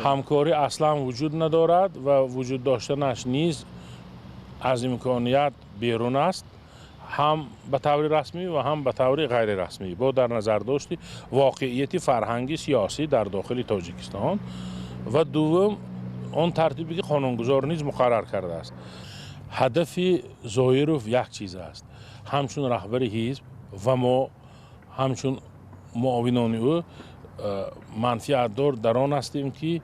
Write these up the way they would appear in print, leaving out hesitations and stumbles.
همکاری اصلا وجود ندارد و وجود داشتنش نیز از امکانیت بیرون است، هم به طور رسمی و هم به طور غیر رسمی، با در نظر داشت واقعیت فرهنگی سیاسی در داخل تاجیکستان و دوم آن ترتیبی که قانونگذار نیز مقرر کرده است. هدف زایروف یک چیز است، همچون رهبر حزب و ما همچون معاونان او منفعت دار در آن هستیم که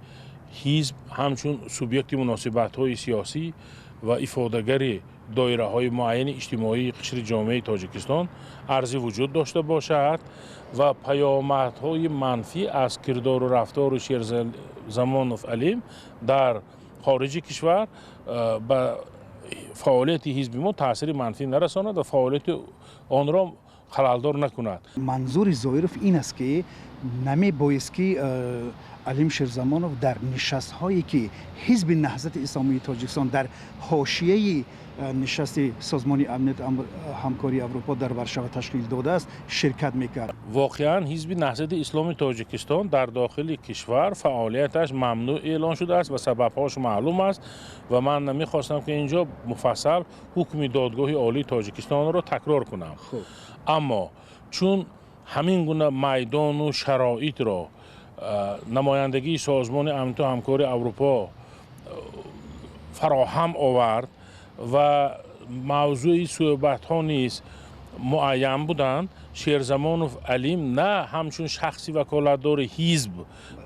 حزب همچون سوبیکت مناسبت های سیاسی و افادهگر دایره های معین اجتماعی قشر جامعه تاجیکستان ارزی وجود داشته باشد و پیامدهای منفی از کردار و رفتار شیرزمانوف علیم در خارج کشور به فعالیت حزب ما تاثیر منفی نرساند و فعالیت آن را خللدار نکند. منظور زایروف این است که نمی بایست که علیم شیرزمانوف در نشست هایی که حزب نهضت اسلامی تاجیکستان در حاشیه نشست سازمان امنیت همکاری اروپا در ورشو تشکیل داده است شرکت میکرد. واقعا حزب نهضت اسلامی تاجیکستان در داخل کشور فعالیتش ممنوع اعلان شده است و سببهاش معلوم است و من نمیخواستم که اینجا مفصل حکم دادگاه عالی تاجیکستان را تکرار کنم. اما چون همین گونه میدان و شرایط را نمایندگی سازمان امنیت و همکاری اروپا فراهم آورد و موضوع صحبت ها نیز معین بودند، شیرزمانوف علیم نه همچون شخصی وکالتدار حزب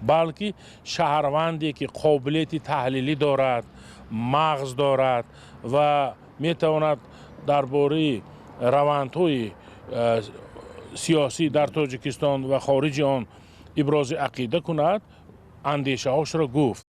بلکه شهروندی که قابلیت تحلیلی دارد، مغز دارد و میتواند درباره روندهای سیاسی در تاجیکستان و خارج آن ابراز عقیده کند، اندیشه هاش را گفت.